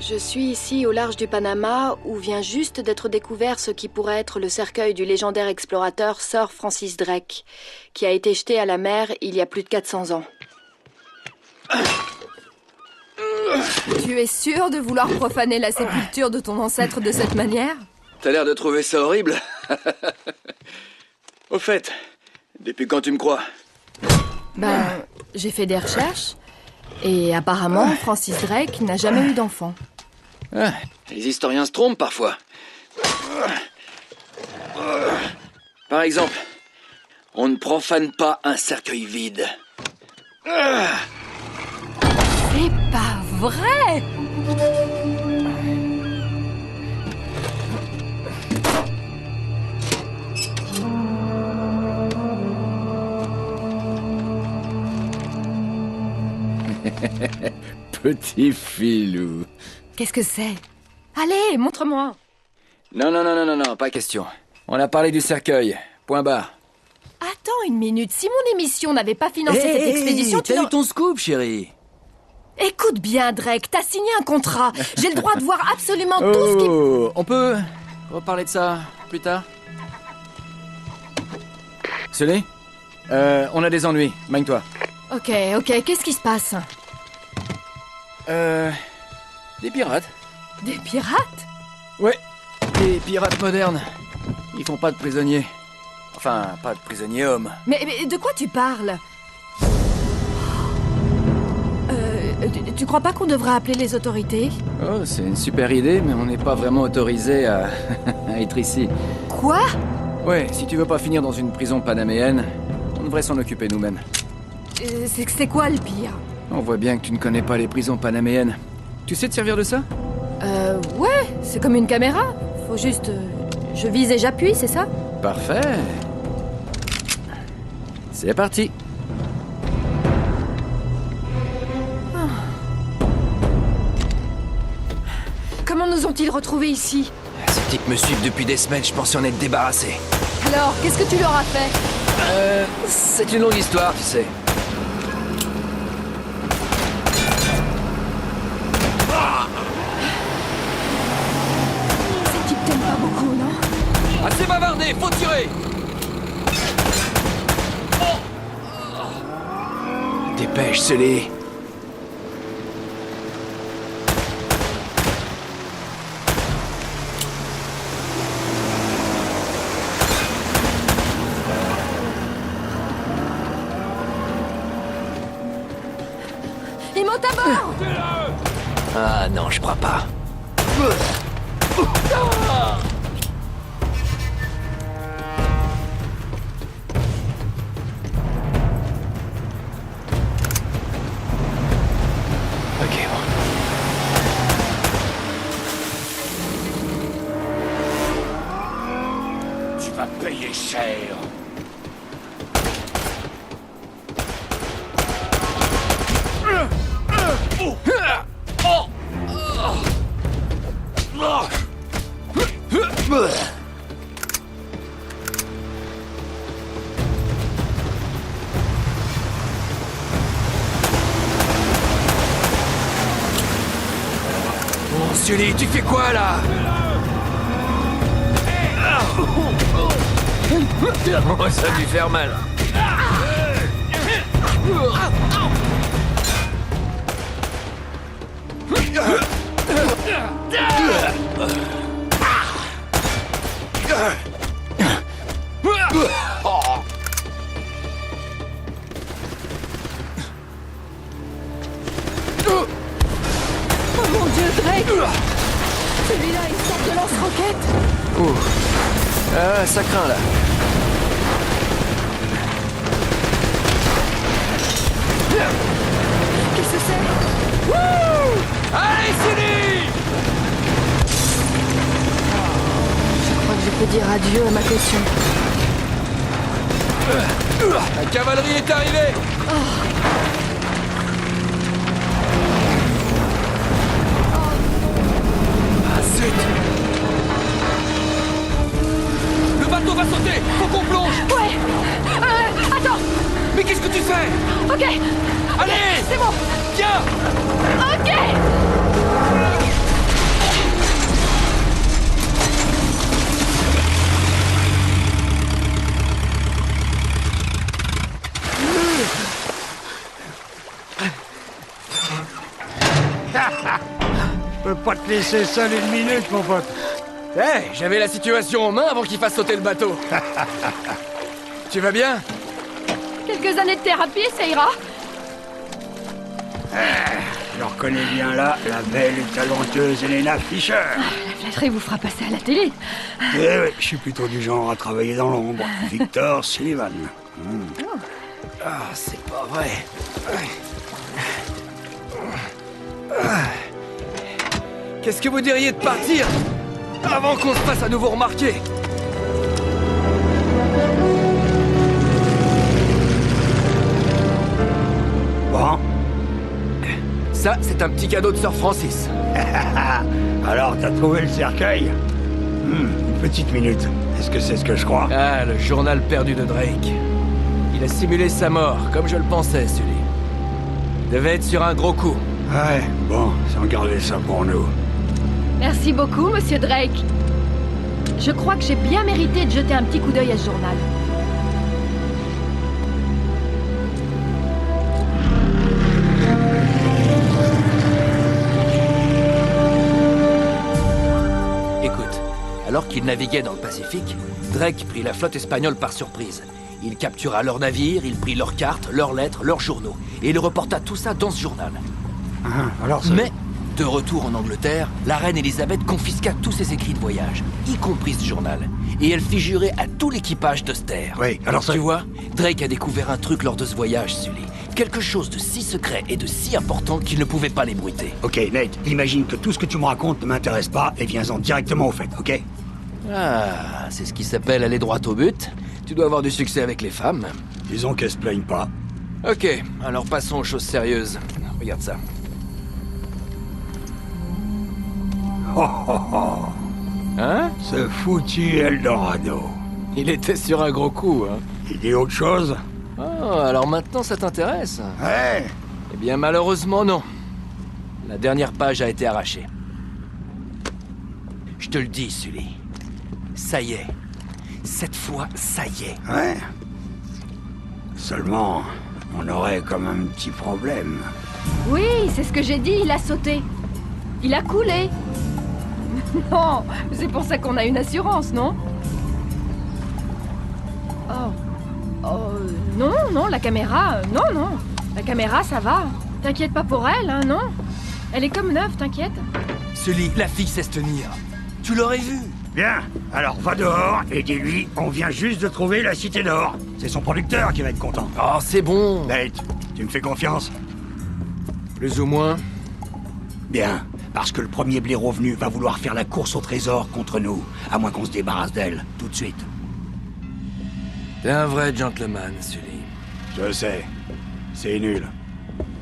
Je suis ici au large du Panama où vient juste d'être découvert ce qui pourrait être le cercueil du légendaire explorateur Sir Francis Drake, qui a été jeté à la mer il y a plus de 400 ans. Tu es sûr de vouloir profaner la sépulture de ton ancêtre de cette manière? T'as l'air de trouver ça horrible. Au fait, depuis quand tu me crois? Ben, j'ai fait des recherches. Et apparemment, Francis Drake n'a jamais eu d'enfant. Ah, les historiens se trompent parfois. Par exemple, on ne profane pas un cercueil vide. C'est pas vrai! Petit filou. Qu'est-ce que c'est? Allez, montre-moi! Non, pas question. On a parlé du cercueil. Point barre. Attends une minute, si mon émission n'avait pas financé cette expédition, tu t'as n'aurais... eu ton scoop, chérie. Écoute bien, Drake, t'as signé un contrat. J'ai le droit de voir absolument tout ce qui... On peut reparler de ça plus tard? Sully, on a des ennuis. Magne-toi. Ok, qu'est-ce qui se passe? Des pirates. Des pirates? Ouais, des pirates modernes. Ils font pas de prisonniers. Enfin, pas de prisonniers hommes. Mais de quoi tu parles? Tu crois pas qu'on devrait appeler les autorités? Oh, c'est une super idée, mais on n'est pas vraiment autorisé à être ici. Quoi? Ouais, si tu veux pas finir dans une prison panaméenne, on devrait s'en occuper nous-mêmes. C'est quoi le pire? On voit bien que tu ne connais pas les prisons panaméennes. Tu sais te servir de ça? Ouais, c'est comme une caméra. Faut juste... je vise et j'appuie, c'est ça? Parfait. C'est parti. Comment nous ont-ils retrouvés ici? Ces types me suivent depuis des semaines, je pensais en être débarrassé. Alors, qu'est-ce que tu leur as fait? C'est une longue histoire, tu sais. Ces types t'aiment pas beaucoup, non? Assez bavardé, faut tirer. Dépêche, Sully. Ils montent à bord! Ah non, je crois pas. Ok, bon. Tu vas payer cher. Bon, Sully, tu fais quoi là? Oh, ça a dû faire mal. Oh mon Dieu, Drake! Celui-là, il sort de lance-roquette! Ah, ça craint là. Qu'est-ce que c'est? Allez, Sully! Je crois que je peux dire adieu à ma caution. La cavalerie est arrivée. Ah zut! Le bateau va sauter. Faut qu'on plonge. Ouais! Attends! Mais qu'est-ce que tu fais? Ok! Allez! C'est bon! Viens! Ok! te laisser seul une minute, mon pote. Eh, j'avais la situation en main avant qu'il fasse sauter le bateau. Tu vas bien? Quelques années de thérapie, ça ira. Je reconnais bien là la belle et talentueuse Elena Fischer. La flatterie vous fera passer à la télé. Eh oui, je suis plutôt du genre à travailler dans l'ombre. Victor Sullivan. Ah, c'est pas vrai. Qu'est-ce que vous diriez de partir avant qu'on se fasse à nouveau remarquer? Bon, Ça, c'est un petit cadeau de Sir Francis. alors t'as trouvé le cercueil? Une petite minute. Est-ce que c'est ce que je crois? Ah, le journal perdu de Drake. Il a simulé sa mort, comme je le pensais, celui. Il devait être sur un gros coup. Ouais, bon, sans garder ça pour nous. Merci beaucoup, monsieur Drake. Je crois que j'ai bien mérité de jeter un petit coup d'œil à ce journal. Écoute, alors qu'ils naviguaient dans le Pacifique, Drake prit la flotte espagnole par surprise. Il captura leurs navires, il prit leurs cartes, leurs lettres, leurs journaux, et il reporta tout ça dans ce journal. Alors c'est... Mais, de retour en Angleterre, la reine Elisabeth confisqua tous ses écrits de voyage, y compris ce journal, et elle fit jurer à tout l'équipage de se taire. Oui, alors ça... Tu vois, Drake a découvert un truc lors de ce voyage, Sully. Quelque chose de si secret et de si important qu'il ne pouvait pas l'ébruiter. Ok, Nate, imagine que tout ce que tu me racontes ne m'intéresse pas et viens-en directement au fait, ok? Ah, c'est ce qui s'appelle aller droit au but. Tu dois avoir du succès avec les femmes. Disons qu'elles se plaignent pas. Ok, alors passons aux choses sérieuses. Regarde ça. Oh oh oh, Hein? ce foutu Eldorado. Il était sur un gros coup, hein. Il dit autre chose? Oh, alors maintenant ça t'intéresse? Ouais. Eh bien, malheureusement, non. La dernière page a été arrachée. Je te le dis, Sully. Ça y est. Cette fois, ça y est. Ouais. Seulement, on aurait comme un petit problème. Oui, c'est ce que j'ai dit, il a sauté. Il a coulé. Non, c'est pour ça qu'on a une assurance, non? Oh. Oh, non, la caméra, non. La caméra, ça va. T'inquiète pas pour elle, hein, non? Elle est comme neuve, t'inquiète. Sully, la fille sait se tenir. Tu l'aurais vu. Bien, alors va dehors et dis-lui, on vient juste de trouver la Cité d'Or. C'est son producteur qui va être content. Oh, c'est bon. Nate, tu me fais confiance? Plus ou moins. Bien, parce que le premier blaireau venu va vouloir faire la course au trésor contre nous, à moins qu'on se débarrasse d'elle, tout de suite. T'es un vrai gentleman, Sully. Je sais, c'est nul.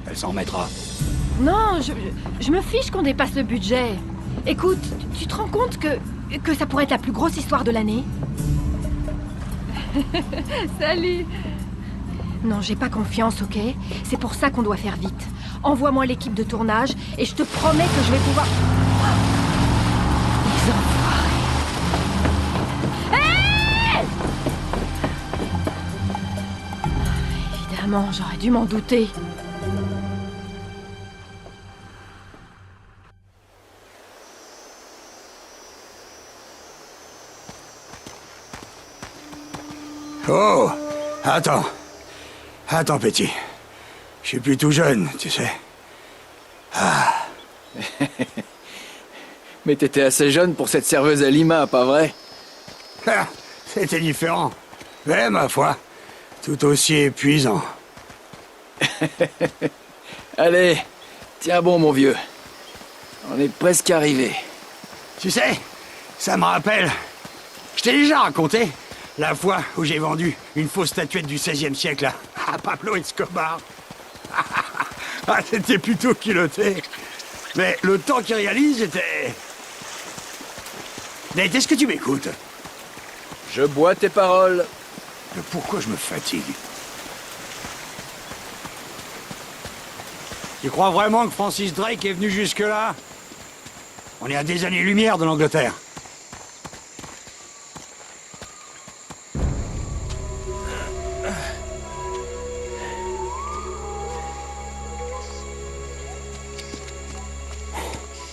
Elle s'en remettra. Non, je me fiche qu'on dépasse le budget. Écoute, tu te rends compte que ça pourrait être la plus grosse histoire de l'année? Salut. Non, j'ai pas confiance, ok? C'est pour ça qu'on doit faire vite. Envoie-moi l'équipe de tournage et je te promets que je vais pouvoir... Les enfoirés. Hey! Évidemment, j'aurais dû m'en douter. Oh, attends. Attends, petit. Je suis plus tout jeune, tu sais. Mais t'étais assez jeune pour cette serveuse à Lima, pas vrai? Ah, c'était différent. Mais ma foi, tout aussi épuisant. Allez, tiens bon, mon vieux. On est presque arrivé. Tu sais, ça me rappelle... Je t'ai déjà raconté la fois où j'ai vendu une fausse statuette du XVIe siècle à Pablo Escobar. Ah, c'était plutôt culotté. Mais le temps qu'il réalise était... Nate, est-ce que tu m'écoutes? Je bois tes paroles. Mais pourquoi je me fatigue? Tu crois vraiment que Francis Drake est venu jusque-là? On est à des années-lumière de l'Angleterre.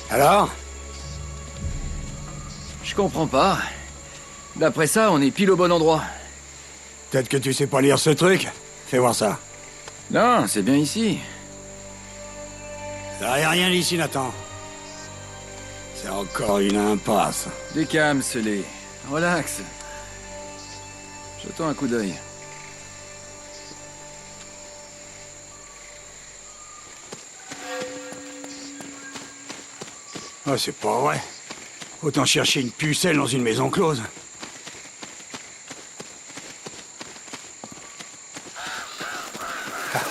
Alors, Je comprends pas. D'après ça, on est pile au bon endroit. Peut-être que tu sais pas lire ce truc. Fais voir ça. Non, c'est bien ici. Ça y a rien d'ici, Nathan. C'est encore une impasse. Décame-les. Relax. Jetons un coup d'œil. Ah, c'est pas vrai. Autant chercher une pucelle dans une maison close.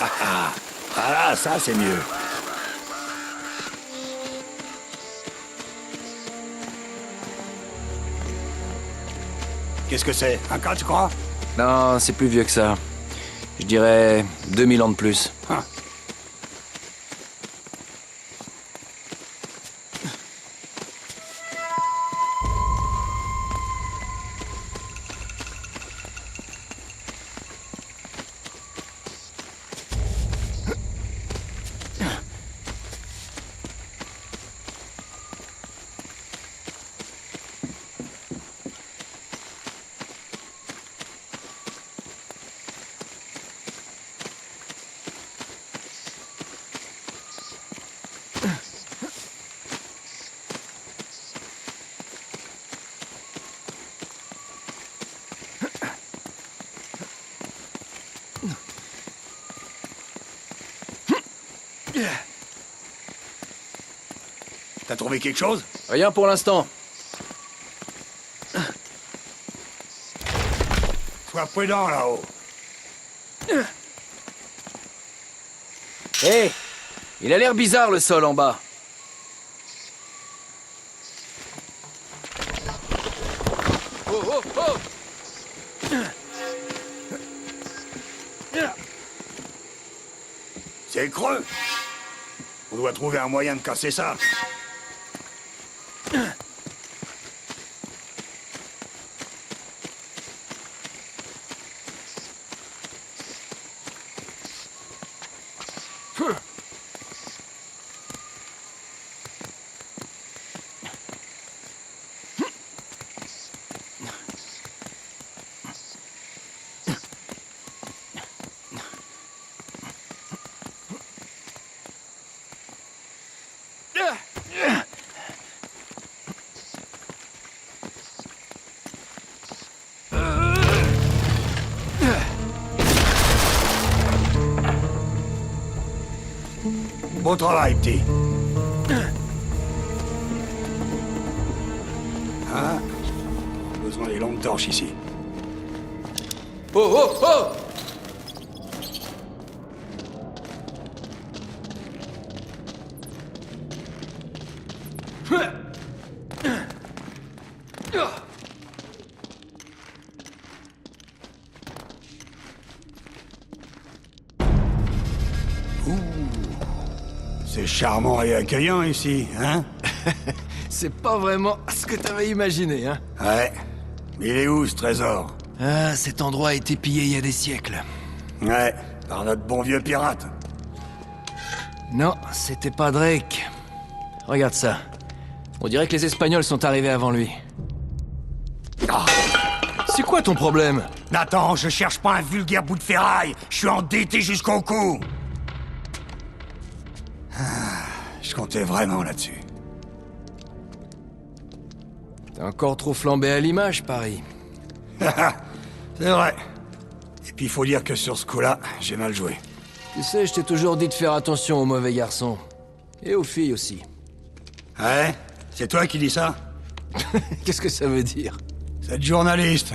Ah là, ça c'est mieux. Qu'est-ce que c'est? Un cas, tu crois? Non, c'est plus vieux que ça. Je dirais 2000 ans de plus. Ah. T'as trouvé quelque chose? Rien pour l'instant. Sois prudent là-haut. Hé! Il a l'air bizarre le sol en bas. Oh oh oh! C'est creux. On doit trouver un moyen de casser ça. Bon travail, petit. Ah, besoin des lampes torches ici. Oh oh oh! C'est charmant et accueillant ici, hein? C'est pas vraiment ce que t'avais imaginé, hein? Ouais. Mais il est où, ce trésor? Ah, cet endroit a été pillé il y a des siècles. Ouais, par notre bon vieux pirate. Non, c'était pas Drake. Regarde ça. On dirait que les Espagnols sont arrivés avant lui. Ah. C'est quoi ton problème? Nathan, je cherche pas un vulgaire bout de ferraille. Je suis endetté jusqu'au cou. Je comptais vraiment là-dessus. T'es encore trop flambé à l'image, Paris. C'est vrai. Et puis il faut dire que sur ce coup-là, j'ai mal joué. Tu sais, je t'ai toujours dit de faire attention aux mauvais garçons. Et aux filles aussi. Ouais? C'est toi qui dis ça? Qu'est-ce que ça veut dire? Cette journaliste.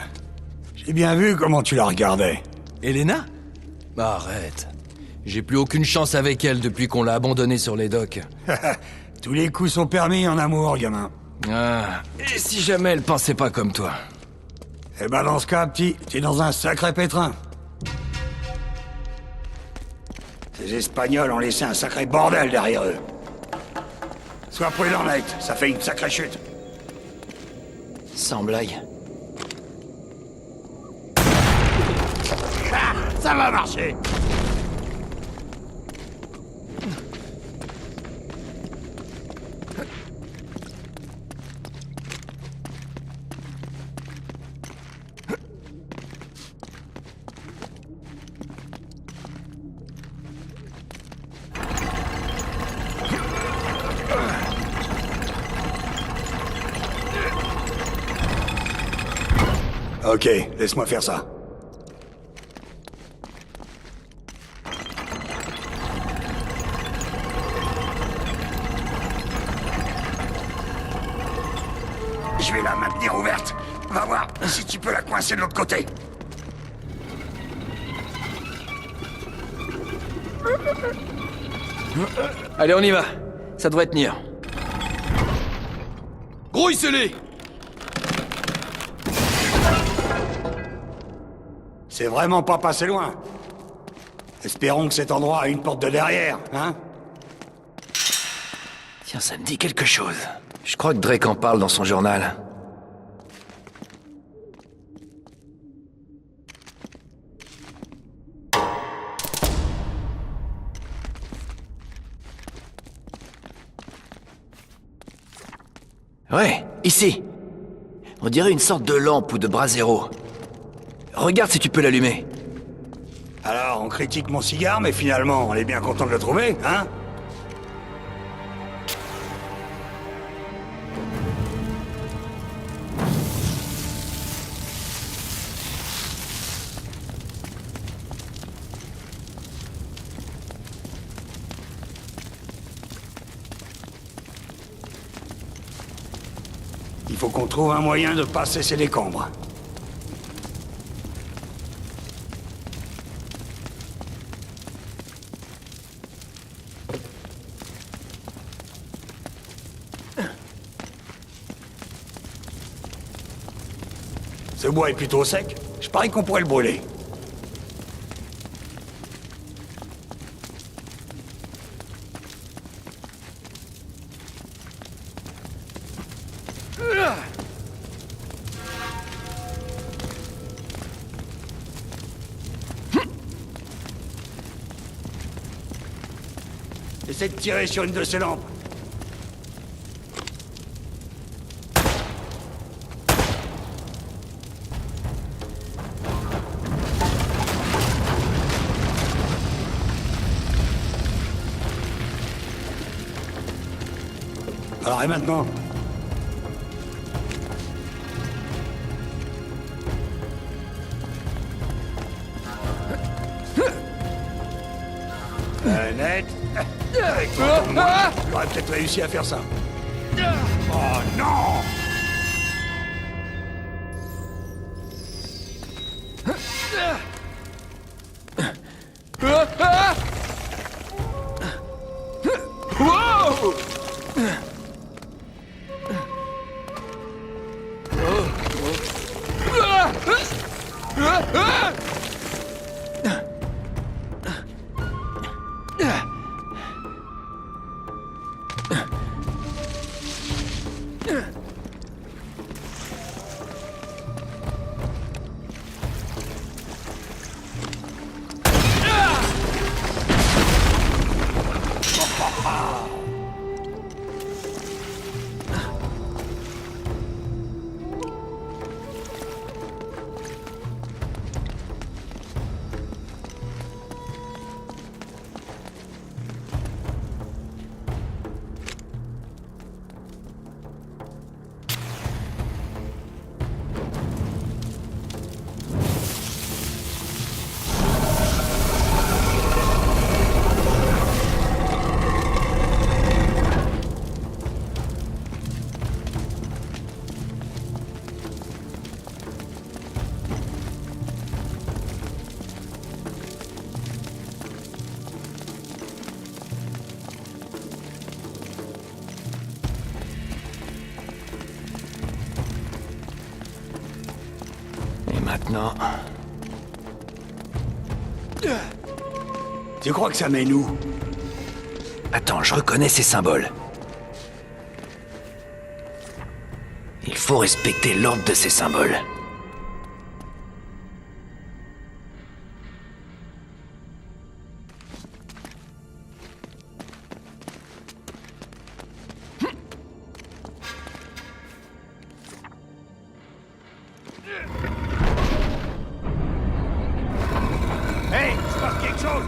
J'ai bien vu comment tu la regardais. Elena? Bah, arrête. J'ai plus aucune chance avec elle depuis qu'on l'a abandonnée sur les docks. Tous les coups sont permis en amour, gamin. Ah, et si jamais elle pensait pas comme toi? Eh ben dans ce cas, petit, t'es dans un sacré pétrin. Ces Espagnols ont laissé un sacré bordel derrière eux. Sois prudent, Nate, ça fait une sacrée chute. Sans blague. Ah, ça va marcher. Ok, laisse-moi faire ça. Je vais la maintenir ouverte. Va voir si tu peux la coincer de l'autre côté. Allez, on y va. Ça devrait tenir. Grouille-les! C'est vraiment pas passé loin. Espérons que cet endroit a une porte de derrière, hein? Tiens, ça me dit quelque chose. Je crois que Drake en parle dans son journal. Ouais, ici. On dirait une sorte de lampe ou de brasero. Regarde si tu peux l'allumer. Alors, on critique mon cigare, mais finalement, on est bien content de le trouver, hein? Il faut qu'on trouve un moyen de passer ces décombres. Ce bois est plutôt sec. Je parie qu'on pourrait le brûler. Essaie de tirer sur une de ces lampes. Alors et maintenant? Net. Avec ton temps de moins, j'aurais peut-être réussi à faire ça. Oh non! Maintenant... Tu crois que ça mène où? Attends, je reconnais ces symboles. Il faut respecter l'ordre de ces symboles. Hey, il se passe quelque chose!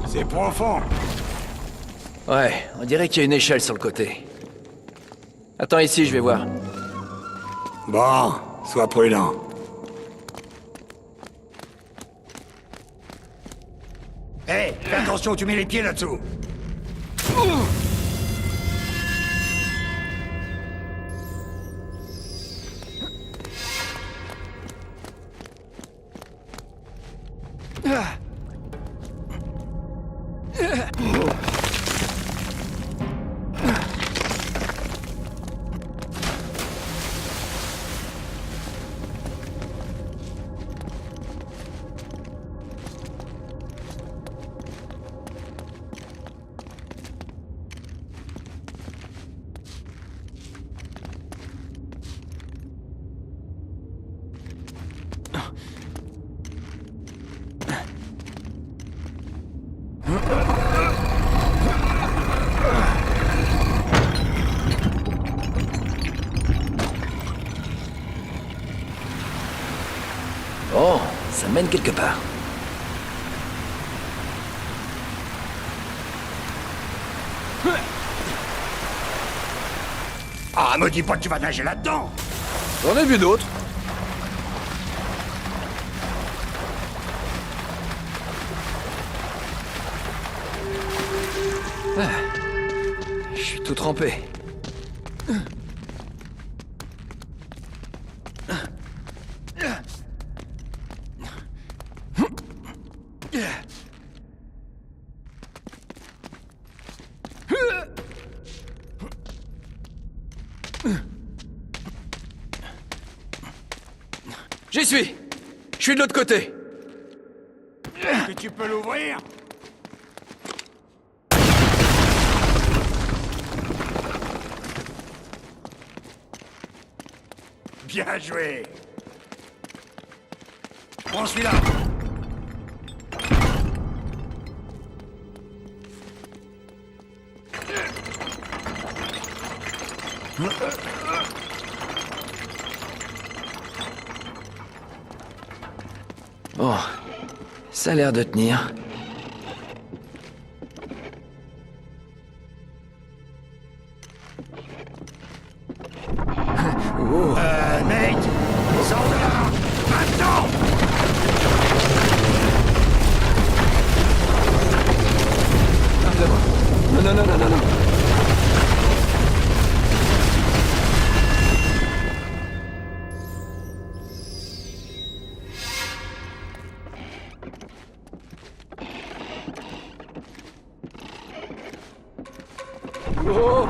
C'est profond. Ouais, on dirait qu'il y a une échelle sur le côté. Attends ici, je vais voir. Bon, sois prudent. Hé, fais attention, tu mets les pieds là-dessous. Oh, ça mène quelque part. Ah, me dis pas que tu vas nager là-dedans. J'en ai vu d'autres. Je suis tout trempé. J'y suis. Je suis de l'autre côté. Est-ce que tu peux l'ouvrir? Bien joué. Prends celui-là. Bon, ça a l'air de tenir. Oh. Nate, sors de là. Maintenant. Non, non, non, non, non, non. Oh.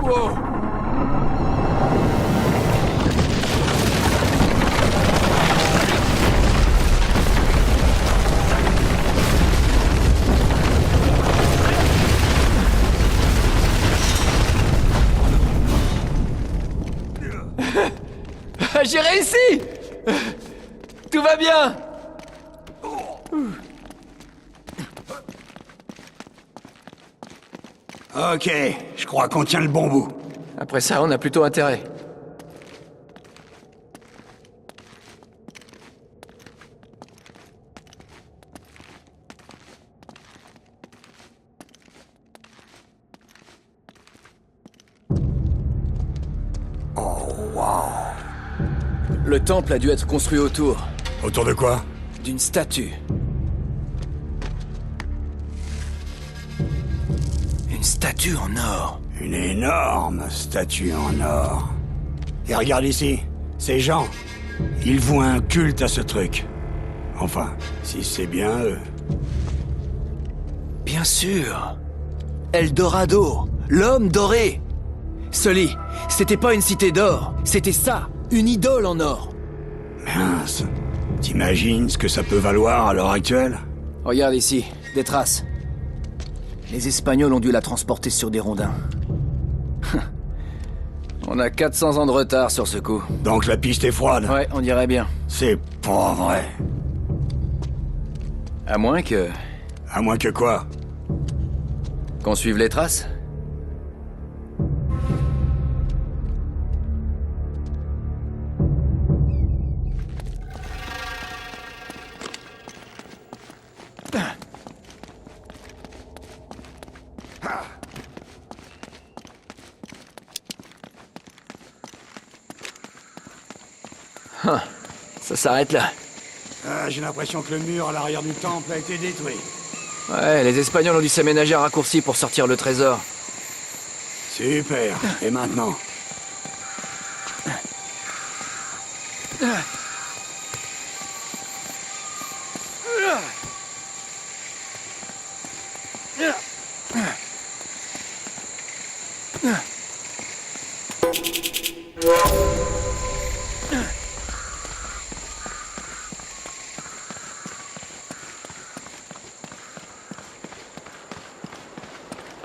Wow. J'ai réussi! Tout va bien! Ok, je crois qu'on tient le bon bout. Après ça, on a plutôt intérêt. Le temple a dû être construit autour Autour de quoi? d'une statue. Une statue en or. Une énorme statue en or. Et regarde ici, ces gens, ils vouent un culte à ce truc. Enfin, si c'est bien eux. Bien sûr. Eldorado, l'homme doré. Sully, c'était pas une cité d'or, c'était ça, une idole en or. Mince. T'imagines ce que ça peut valoir à l'heure actuelle? Regarde ici, des traces. Les Espagnols ont dû la transporter sur des rondins. On a 400 ans de retard sur ce coup. Donc la piste est froide? Ouais, on dirait bien. C'est pas vrai. À moins que... À moins que quoi? qu'on suive les traces. Ça s'arrête là. J'ai l'impression que le mur à l'arrière du temple a été détruit. Ouais, les Espagnols ont dû s'aménager un raccourci pour sortir le trésor. Super. Et maintenant?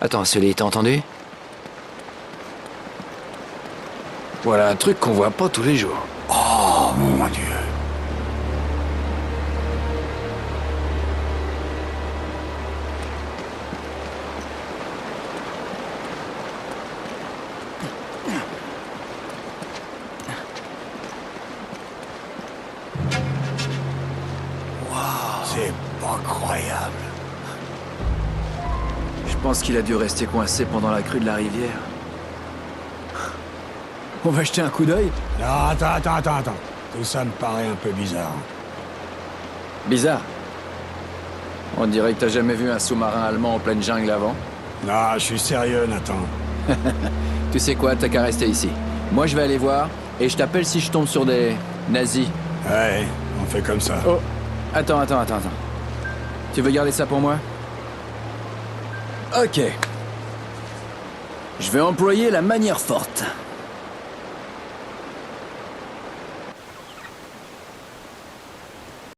Attends, Sully, t'as entendu? Voilà un truc qu'on voit pas tous les jours. Oh mon Dieu. C'est pas croyable. Je pense qu'il a dû rester coincé pendant la crue de la rivière. On va jeter un coup d'œil? Non, attends. Tout ça me paraît un peu bizarre. Bizarre. On dirait que t'as jamais vu un sous-marin allemand en pleine jungle avant. Non, je suis sérieux, Nathan. Tu sais quoi, t'as qu'à rester ici. Moi, je vais aller voir, et je t'appelle si je tombe sur des nazis. Ouais, on fait comme ça. Oh, attends. Tu veux garder ça pour moi? Ok. Je vais employer la manière forte.